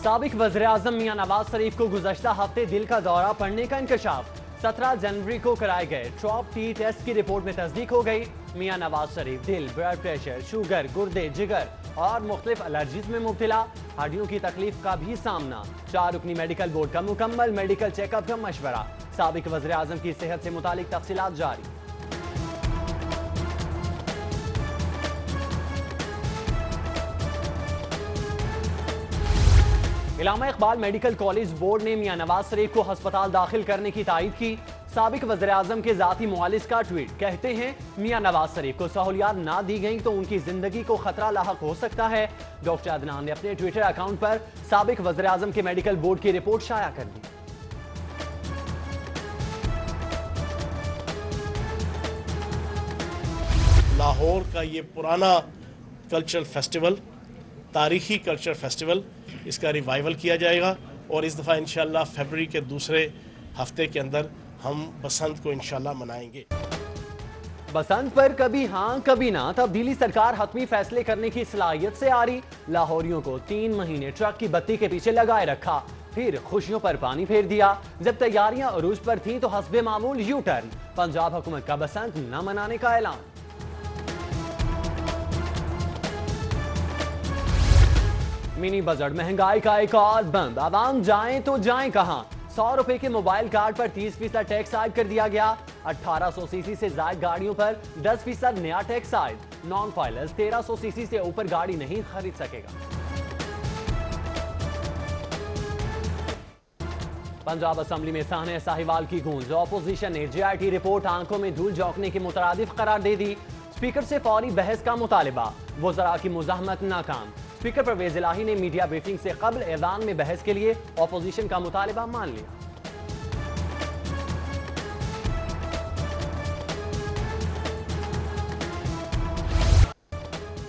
साबिक वज़ीर-ए-आज़म मियां नवाज शरीफ को गुज़श्ता हफ्ते दिल का दौरा पड़ने का इंकशाफ। 17 जनवरी को कराए गए ट्रॉप टी टेस्ट की रिपोर्ट में तस्दीक हो गई। मियां नवाज शरीफ दिल, ब्लड प्रेशर, शुगर, गुर्दे, जिगर और मुख्तलिफ एलर्जीज में मुब्तला। हड्डियों की तकलीफ का भी सामना। 4 रुकनी मेडिकल बोर्ड का मुकम्मल मेडिकल चेकअप का मशवरा। साबिक वज़ीर-ए-आज़म की सेहत से मुतालिक तफसीलात जारी। इलामा इकबाल मेडिकल कॉलेज बोर्ड ने मियां नवाज शरीफ को अस्पताल दाखिल करने की तायद की। साबिक वज़ीर-ए-आज़म के ज़ाती मुआलिज का ट्वीट, कहते हैं मियां नवाज शरीफ को सहूलियात ना दी गई तो उनकी जिंदगी को खतरा लाहक हो सकता है। डॉक्टर अदनान ने अपने ट्विटर अकाउंट पर साबिक वज़ीर-ए-आज़म के मेडिकल बोर्ड की रिपोर्ट शाया कर दी। लाहौर का ये पुराना कल्चरल फेस्टिवल, तारीखी कल्चरल फेस्टिवल, इसका रिवाइवल किया जाएगा और इस दफ़ा इंशाल्लाह फरवरी के दूसरे हफ्ते के अंदर हम बसंत को इंशाल्लाह मनाएंगे। बसंत पर कभी हाँ कभी ना तब्दीली सरकार हतमी फैसले करने की सलाहियत से आ रही। लाहौरियों को 3 महीने ट्रक की बत्ती के पीछे लगाए रखा, फिर खुशियों पर पानी फेर दिया। जब तैयारियां अरूज पर थीं तो हस्बे मामूल यू टर्न। पंजाब हुकूमत का बसंत न मनाने का ऐलान। मिनी बजट महंगाई का एक और बंद। आवाम जाएं तो जाएं कहां। 100 रुपए के मोबाइल कार्ड पर 30% टैक्स आयद कर दिया गया। 1800 सीसी से जायद गाड़ियों पर 10% नया टैक्स आयद। नॉन फाइलर्स 1300 सीसी से ऊपर गाड़ी नहीं खरीद सकेगा। पंजाब असेंबली में साहने साहिवाल की गूंज। ऑपोजिशन ने JIT रिपोर्ट आंखों में धूल झोंकने के मुतरादिफ करार दे दी। स्पीकर से फौरी बहस का मुतालिबा। वज़रा की मुज़ाहमत नाकाम। स्पीकर परवेज इलाही ने मीडिया ब्रीफिंग से कबल ऐवान में बहस के लिए ऑपोजिशन का मुतालिबा मान लिया।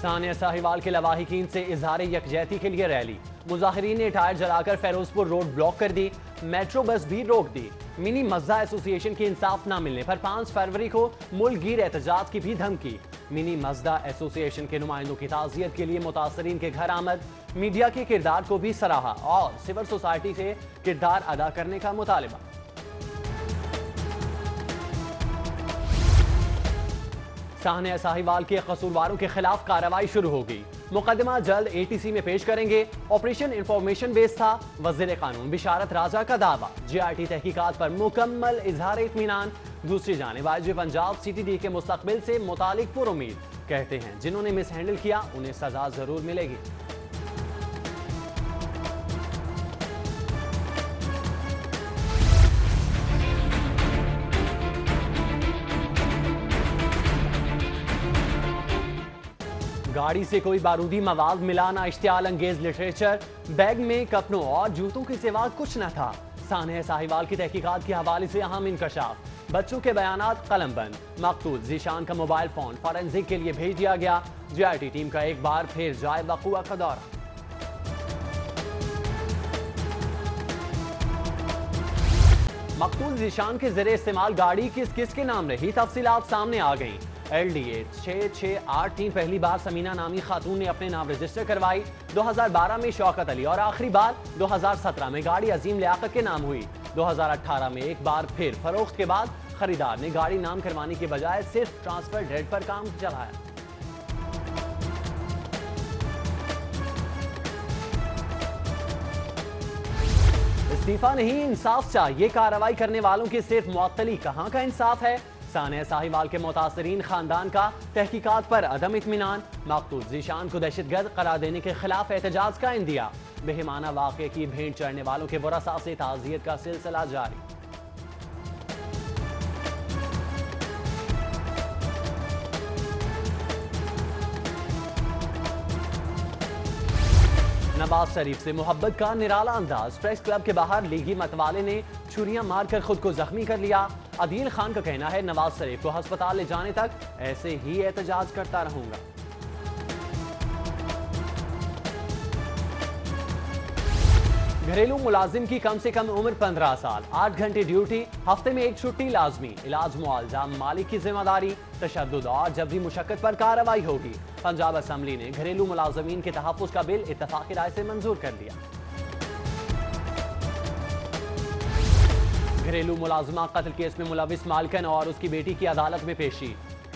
सानिया साहिवाल के लवाहिकीन से इजहार यकजहती के लिए रैली। मुजाहिरीन ने टायर जलाकर फेरोजपुर रोड ब्लॉक कर दी। मेट्रो बस भी रोक दी। मिनी मज़दा एसोसिएशन की इंसाफ न मिलने पर 5 फरवरी को मुल्कगीर एहतजाज की भी धमकी। मिनी मज़दा एसोसिएशन के नुमाइंदों की ताज़ियत के लिए मुतासरीन के घर आमद। मीडिया के किरदार को भी सराहा और सिविल सोसाइटी से किरदार अदा करने का मुतालिबा। साहने साहिवाल के कसूरवारों के खिलाफ कार्रवाई शुरू होगी। मुकदमा जल्द ATC में पेश करेंगे। ऑपरेशन इंफॉर्मेशन बेस था। वज़ीर कानून बिशारत राजा का दावा। JIT तहकीकात पर मुकम्मल इजहार इत्मीनान। दूसरी जानिब IGP पंजाब CTD के मुस्तकबिल से मुतालिक पुरुमीद, कहते हैं जिन्होंने मिस हैंडल किया उन्हें सजा जरूर मिलेगी। गाड़ी से कोई बारूदी मवाद मिला ना इश्तियाल अंगेज लिटरेचर। बैग में कपड़ों और जूतों के सिवा कुछ न था। सानिया साहिवाल की तहकीकात के हवाले से अहम इंकशाफ। बच्चों के बयानात कलमबंद। मकतूल ज़ीशान का मोबाइल फोन फॉरेंसिक के लिए भेज दिया गया। JIT टीम का एक बार फिर जाए वक़ुआ का दौरा। मकतूल ज़ीशान के ज़रिए इस्तेमाल गाड़ी किस किस के नाम रही, तफसीलात सामने आ गई। LDA 6683 पहली बार समीना नामी खातून ने अपने नाम रजिस्टर करवाई। 2012 में शौकत अली और आखिरी बार 2017 में गाड़ी अजीम लियाकत के नाम हुई। 2018 में एक बार फिर फरोख्त के बाद खरीदार ने गाड़ी नाम करवाने के बजाय सिर्फ ट्रांसफर डेट पर काम चलाया। इस्तीफा नहीं इंसाफ चाहिए। कार्रवाई करने वालों की सिर्फ मुअत्तली कहां का इंसाफ है। सानिया साहिवाल के मुतासरीन खानदान का तहकीकात पर अदम इत्मीनान। मकतूल ज़ीशान को दहशतगर्द करार देने के खिलाफ एहतजाज का इंदिया। बेहिमाना वाक़े की भेंट चढ़ने वालों के वरसा से ताज़ियत का सिलसिला जारी। नवाज शरीफ से मोहब्बत का निराला अंदाज। प्रेस क्लब के बाहर लीगी मतवाले ने छुरियां मारकर खुद को जख्मी कर लिया। अदील खान का कहना है नवाज शरीफ को अस्पताल ले जाने तक ऐसे ही एहतजाज करता रहूंगा। घरेलू मुलाजिम की कम से कम उम्र 15 साल, 8 घंटे ड्यूटी, हफ्ते में 1 छुट्टी लाजमी, इलाज मुआवजा मालिक की जिम्मेदारी, तशद्दुद और जबरी मुशक्कत पर कार्रवाई होगी। पंजाब असेंबली ने घरेलू मुलाजमीन के तहफ़्फ़ुज़ का बिल इत्तफ़ाक़ी राय से मंजूर कर लिया। घरेलू मुलाजिमा कत्ल केस में मुलविस मालकन और उसकी बेटी की अदालत में पेशी।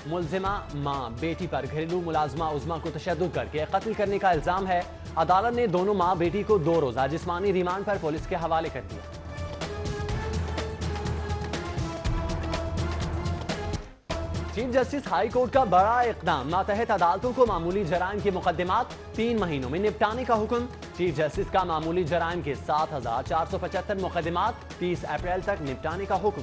मुलजिमा मां बेटी पर घरेलू मुलाजिमा उज़मा को तशद्दुद करके कत्ल करने का इल्जाम है। अदालत ने दोनों मां बेटी को 2 रोजा जिस्मानी रिमांड पर पुलिस के हवाले कर दिया। चीफ जस्टिस हाई कोर्ट का बड़ा इक़दाम, मातहत अदालतों को मामूली जराइम के मुकदमात 3 महीनों में निपटाने का हुक्म। चीफ जस्टिस का मामूली जराइम के 7,475 मुकदमात 30 अप्रैल तक निपटाने का हुक्म।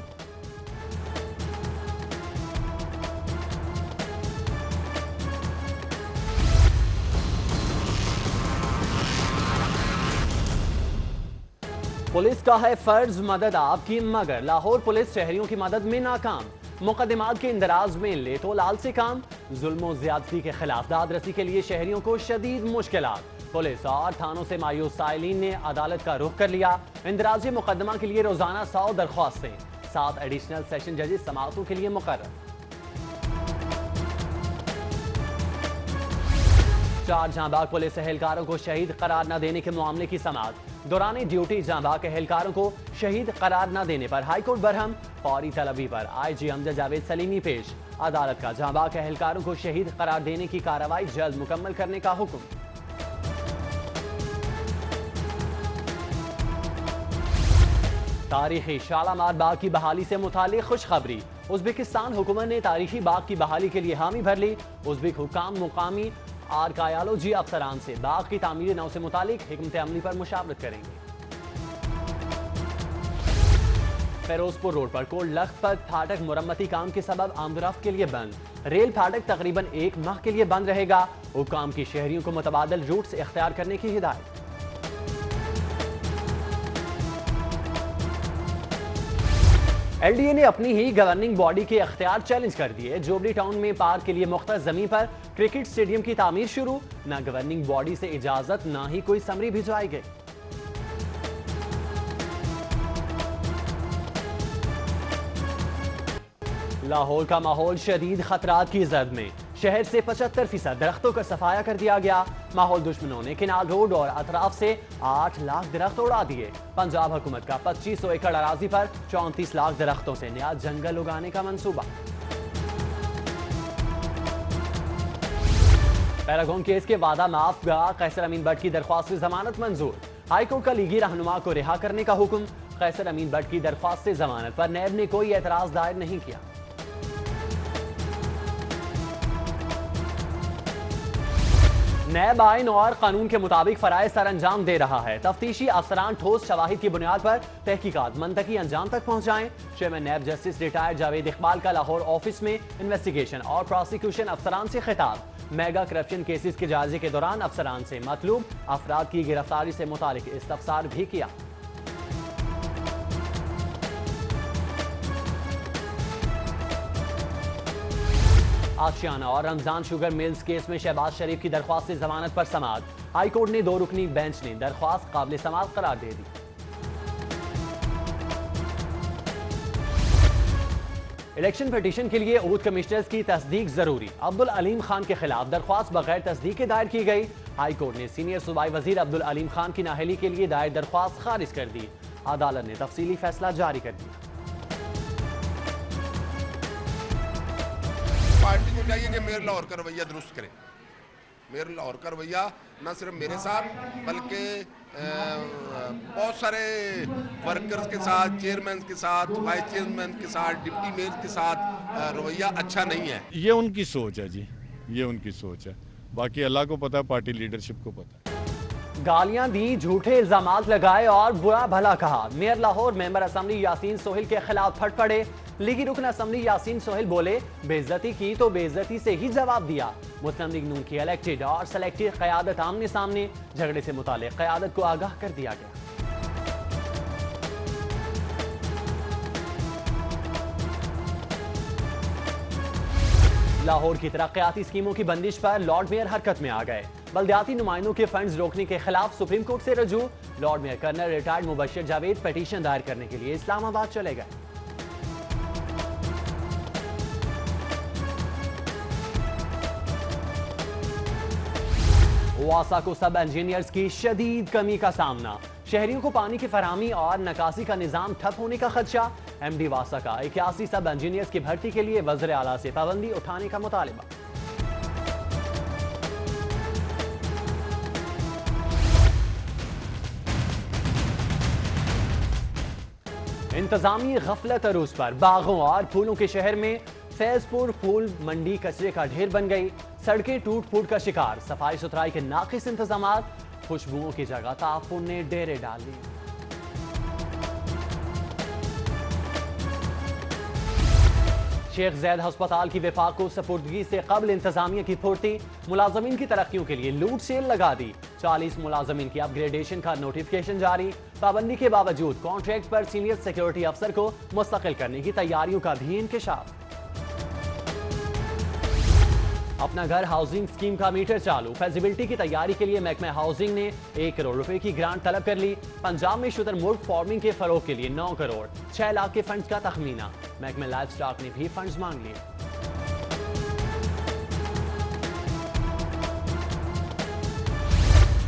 पुलिस का है फर्ज मदद आपकी, मगर लाहौर पुलिस शहरियों की मदद में नाकाम। मुकदमात के इंदराज में लेतो लाल से काम। जुल्म ज्यादती के खिलाफ दाद रसी के लिए शहरियों को शदीद मुश्किलात। पुलिस और थानों से मायूस साइलिन ने अदालत का रुख कर लिया। इंदराजी मुकदमा के लिए रोजाना 100 दरख्वास्तें। 7 एडिशनल सेशन जजेस समाअतों के लिए मुकर्रर। 4 जांबाग पुलिस एहलकारों को शहीद करार न देने के मामले की समाअत। दौरान ड्यूटी जांबाग एहलकारों को शहीद करार न देने पर हाईकोर्ट बरहम। फौरी तलबी पर IG अमजद जावेद सलीमी पेश। अदालत का जांबाग एहलकारों को शहीद करार देने की कार्रवाई जल्द मुकम्मल करने का हुक्म। तारीखी शालामार बाग की बहाली से मुतालिक खुशखबरी। उज़्बेकिस्तान हुकूमत ने तारीखी बाग की बहाली के लिए हामी भर ली। उज़्बेक हुकाम मुकामी आर्कायोलॉजी अफसरान से बाग की तामीर नौ से मुतालिक हिकमत अमली पर मुशावरत करेंगे। फेरोजपुर रोड पर कोट लखपत फाटक मुरम्मती काम के सबब आमदोरफ्त के लिए बंद। रेल फाटक तकरीबन 1 माह के लिए बंद रहेगा। हुकाम की शहरियों को मुतबादल रूट से इख्तियार करने की हिदायत। LDA ने अपनी ही गवर्निंग बॉडी के इख्तियार चैलेंज कर दिए। जोबली टाउन में पार्क के लिए मुख्तस जमीन पर क्रिकेट स्टेडियम की तामीर शुरू। न गवर्निंग बॉडी से इजाजत न ही कोई समरी भिजवाई गई। लाहौर का माहौल शदीद खतरात की जद में। शहर से 75% दरख्तों का सफाया कर दिया गया। माहौल दुश्मनों ने किनाल रोड और अतराफ से 8 लाख दरख्त उड़ा दिए। पंजाब हुकूमत का 2500 एकड़ अराजी पर 34 लाख दरख्तों से नया जंगल उगाने का मंसूबा। पैरागॉन केस के वादा माफ कैसर अमीन भट्ट की दरख्वास्त से जमानत मंजूर। हाईकोर्ट का लीगी रहनुमा को रिहा करने का हुक्म। कैसर अमीन भट्ट की दरख्वास्त से जमानत पर नैब ने कोई एतराज दायर नहीं किया। नैब आइन और कानून के मुताबिक फराइज सर अंजाम दे रहा है। तफ्तीशी अफसरान ठोस शवाहिद की बुनियाद पर तहकीकात मंतकी अंजाम तक पहुंचाएं। Chairman NAB justice retired Javed Iqbal का लाहौर ऑफिस में इन्वेस्टिगेशन और प्रोसिक्यूशन अफसरान से खिताब। मेगा करप्शन केसेस के जायजे के दौरान अफसरान से मतलूब अफराद की गिरफ्तारी से मुतालिक इस्तफसार भी किया। आशियाना और रमजान शुगर मिल्स केस में शहबाज शरीफ की दरख्वास्त से जमानत पर समाअत। हाईकोर्ट ने 2 रुकनी बेंच ने दरख्वास्त काबिल समाअत करार दे दी। इलेक्शन पिटीशन के लिए ऊद कमिश्नर्स की तस्दीक जरूरी। अब्दुल अलीम खान के खिलाफ दरख्वास्त बगैर तस्दीक के दायर की गई। हाईकोर्ट ने सीनियर सूबाई वजीर अब्दुल अलीम खान की नाअहली के लिए दायर दरख्वास्त खारिज कर दी। अदालत ने तफसीली फैसला जारी कर दिया। पार्टी को चाहिए कि मेयर लाहौर का रवैया दुरुस्त करे। मेयर लाहौर का रवैया न सिर्फ मेरे साथ बल्कि बहुत सारे वर्कर्स के साथ, चेयरमैन के साथ, वाइस चेयरमैन के साथ, डिप्टी मेयर के साथ रवैया अच्छा नहीं है। ये उनकी सोच है जी, ये उनकी सोच है। बाकी अल्लाह को पता है, पार्टी लीडरशिप को पता है। गालियां दी, झूठे इल्जामात लगाए और बुरा भला कहा। Mayor Lahore member assembly Yasin Sohail के खिलाफ फट पड़े। लीगी रुकन असेंबली यासीन सोहेल बोले, बेइज्जती की तो बेइज्जती से ही जवाब दिया। मुस्लिम लीग नून की इलेक्टेड और सेलेक्टेड क़यादत आमने सामने, झगड़े से मुतालिक क़यादत को आगाह कर दिया गया। लाहौर की तरक्याती स्कीमों की बंदिश पर लॉर्ड मेयर हरकत में आ गए। बल्दियाती नुमाइंदों के फंड्स रोकने के खिलाफ सुप्रीम कोर्ट से रजू। Lord mayor colonel retired Mubashir Javed petition दायर करने के लिए इस्लामाबाद चले गए। वासा को सब इंजीनियर्स की शदीद कमी का सामना, शहरियों को पानी की फराहमी और निकासी का निजाम ठप होने का खदशा। एमडी वासा का 81 सब इंजीनियर्स की भर्ती के लिए वज़ीर आला से पाबंदी उठाने का मुतालिबा। इंतजामी गफलत अरूज पर बागों और फूलों के शहर में फैजपुर फूल मंडी कचरे का ढेर बन गई, सड़कें टूट फूट का शिकार, सफाई सुथराई के नाकिस इंतजाम, खुशबुओं की जगह ताफुन ने डेरे डाल दी। शेख जैद अस्पताल की विफाक को सपुर्दगी से कबल इंतजामिया की फुर्ती, मुलाजमीन की तरक्कियों के लिए लूट सेल लगा दी, 40 मुलाजमीन की अपग्रेडेशन का नोटिफिकेशन जारी, पाबंदी के बावजूद कॉन्ट्रैक्ट पर सीनियर सिक्योरिटी अफसर को मुस्तकिल करने की तैयारियों का भी इंकशाफ। अपना घर हाउसिंग स्कीम का मीटर चालू, फैजिबिलिटी की तैयारी के लिए महकमा हाउसिंग ने 1 करोड़ रुपए की ग्रांट तलब कर ली। पंजाब में शुतुरमुर्ग फार्मिंग के फरोग के लिए 9 करोड़ 6 लाख के फंड्स का तखमीना, महकमा लाइफ स्टॉक ने भी फंड्स मांग लिए।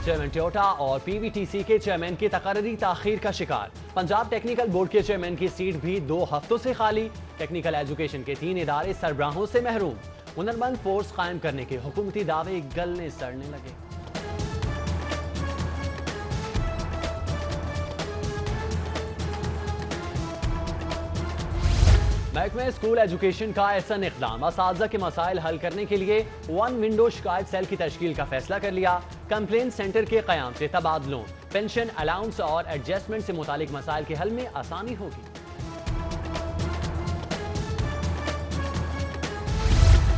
चेयरमैन टोयोटा और पीवीटीसी के चेयरमैन की तकर्री ताखीर का शिकार, पंजाब टेक्निकल बोर्ड के चेयरमैन की सीट भी 2 हफ्तों से खाली, टेक्निकल एजुकेशन के 3 इदारे सरबराहों से महरूम, हुनरमंद फोर्स कायम करने के हुकूमती दावे गलने सड़ने लगे। महकमा स्कूल एजुकेशन का ऐसा इक़दाम, असातिज़ा के मसाइल हल करने के लिए 1 विंडो शिकायत सेल की तश्कील का फैसला कर लिया। कंप्लेंट सेंटर के क़याम से तबादलों, पेंशन, अलाउंस और एडजस्टमेंट से मुतालिक मसाइल के हल में आसानी होगी।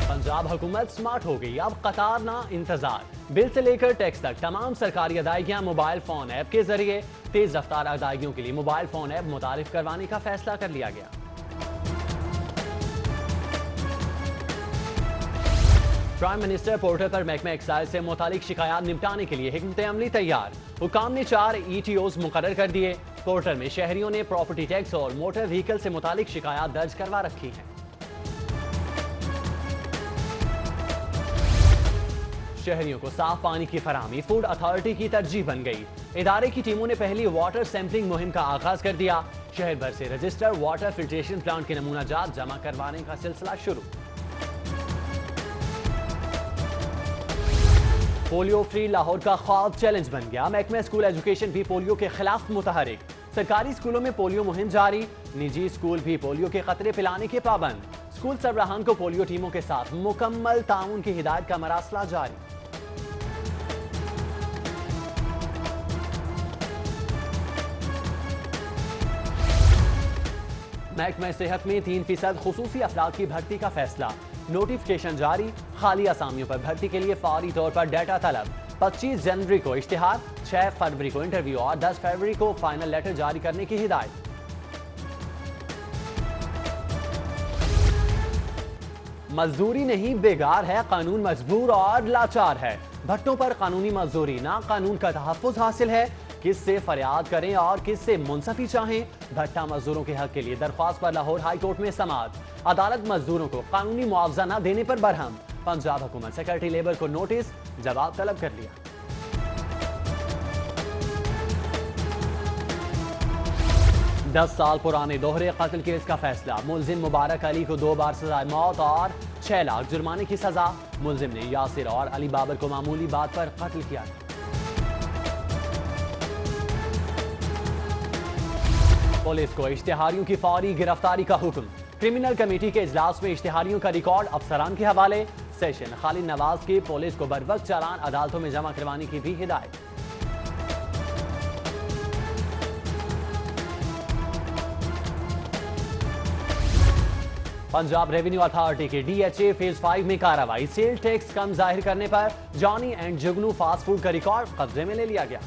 पंजाब हुकूमत स्मार्ट हो गई, अब कतार ना इंतजार, बिल से लेकर टैक्स तक तमाम सरकारी अदायगियां मोबाइल फोन ऐप के जरिए, तेज रफ्तार अदायगियों के लिए मोबाइल फोन ऐप मुतारिफ करवाने का फैसला कर लिया गया। प्राइम मिनिस्टर पोर्टल पर महकमा एक्साइज से मुतालिक शिकायत निपटाने के लिए हिकमत अमली तैयार, हुकाम ने 4 ETOs मुकर्रर कर दिए। पोर्टल में शहरियों ने प्रॉपर्टी टैक्स और मोटर व्हीकल से मुतालिक शिकायत दर्ज करवा रखी है। शहरियों को साफ पानी की फराहमी फूड अथॉरिटी की तरजीह बन गई, इदारे की टीमों ने पहली वाटर सैंपलिंग मुहिम का आगाज कर दिया। शहर भर से रजिस्टर वाटर फिल्ट्रेशन प्लांट के नमूना जात जमा करवाने का सिलसिला शुरू। पोलियो फ्री लाहौर का ख्वाब चैलेंज बन गया, महकमा स्कूल एजुकेशन भी पोलियो के खिलाफ मुतहरिक, सरकारी स्कूलों में पोलियो मुहिम जारी, निजी स्कूल भी पोलियो के खतरे पिलाने के पाबंद, स्कूल सरबराहान को पोलियो टीमों के साथ मुकम्मल ताउन की हिदायत का मरासला जारी। महकमा सेहत में 3% खुसूसी अफराद की भर्ती का फैसला, नोटिफिकेशन जारी, खाली असामियों पर भर्ती के लिए फौरी तौर पर डाटा तलब, 25 जनवरी को इश्तिहार, 6 फरवरी को इंटरव्यू और 10 फरवरी को फाइनल लेटर जारी करने की हिदायत। मजदूरी नहीं बेगार है, कानून मजबूर और लाचार है, भट्टों पर कानूनी मजदूरी ना कानून का तहफ्फुज हासिल है, किससे फरियाद करें और किससे मुंसफी चाहें, भट्टा मजदूरों के हक के लिए दरख्वास्त पर लाहौर हाई कोर्ट में समाअत, अदालत मजदूरों को कानूनी मुआवजा न देने पर बरहम, पंजाब हुकूमत सेक्रेटरी लेबर को नोटिस, जवाब तलब कर लिया। दस साल पुराने दोहरे कत्ल केस का फैसला, मुलजिम मुबारक अली को 2 बार सजाए मौत और 6 लाख जुर्माने की सजा, मुलजिम ने यासिर और अली बाबर को मामूली बात पर कत्ल किया। पुलिस को इश्तिहारियों की फौरी गिरफ्तारी का हुक्म, क्रिमिनल कमेटी के इजलास में इश्तिहारियों का रिकॉर्ड अफसरान के हवाले, सेशन खालिद नवाज की पुलिस को बरवक्त चालान अदालतों में जमा करवाने की भी हिदायत। पंजाब रेवेन्यू अथॉरिटी की DHA फेज 5 में कार्रवाई, सेल टैक्स कम जाहिर करने पर Johnny and Jugnu fast food का रिकॉर्ड कब्जे में ले लिया गया।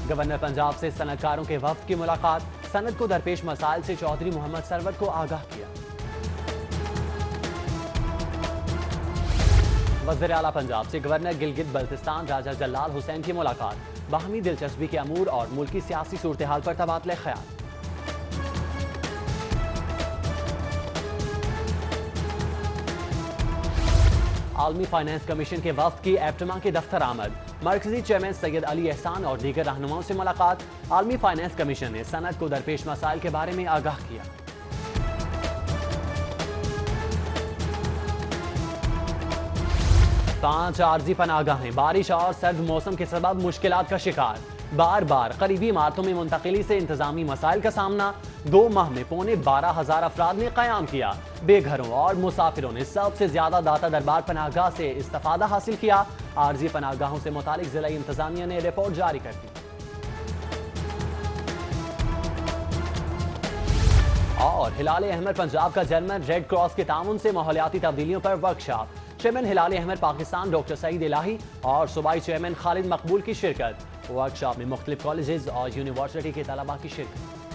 गवर्नर पंजाब से सनतकारों के वफ्द की मुलाकात, सनत को दरपेश मसाइल से चौधरी मोहम्मद सरवत को आगाह किया। वज़ीर आला पंजाब से गवर्नर गिलगित बल्तिस्तान राजा जलाल हुसैन की मुलाकात, बाहमी दिलचस्पी के अमूर और मुल्की सियासी सूरत हाल पर तबादले ख्याल। आलमी फाइनेंस कमीशन के वफ्द की एप्टमा के दफ्तर आमद, मरकजी चेयरमैन सैयद अली एहसान और दीगर रहनुमाओं से मुलाकात। आलमी फाइनेंस कमीशन ने सनत को दरपेश मसाइल के बारे में आगाह किया। पांच आर्जी पनाहगाहें बारिश और सर्द मौसम के सबब मुश्किलात का शिकार, बार बार करीबी इमारतों में मुंतकिली से इंतजामी मसाइल का सामना। 2 माह में पौने 12,000 अफराद ने कयाम किया। बेघरों और मुसाफिरों ने सबसे ज्यादा दाता दरबार पनाहगाह से इस्तिफादा हासिल किया। आर्जी पनाहगाहों से मुतालिक जिला इंतजामिया ने रिपोर्ट जारी कर दी। और हिलाल अहमद पंजाब का जर्मन रेड क्रॉस के ताउन से माहौलियाती तब्दीलियों पर वर्कशॉप। चेयरमैन हिलाल अहमद पाकिस्तान डॉक्टर सईद इलाही और सूबाई चेयरमैन खालिद मकबूल की शिरकत। वर्कशॉप में मुख्तलिफ कॉलेजेस और यूनिवर्सिटी के तलबा की शिरकत।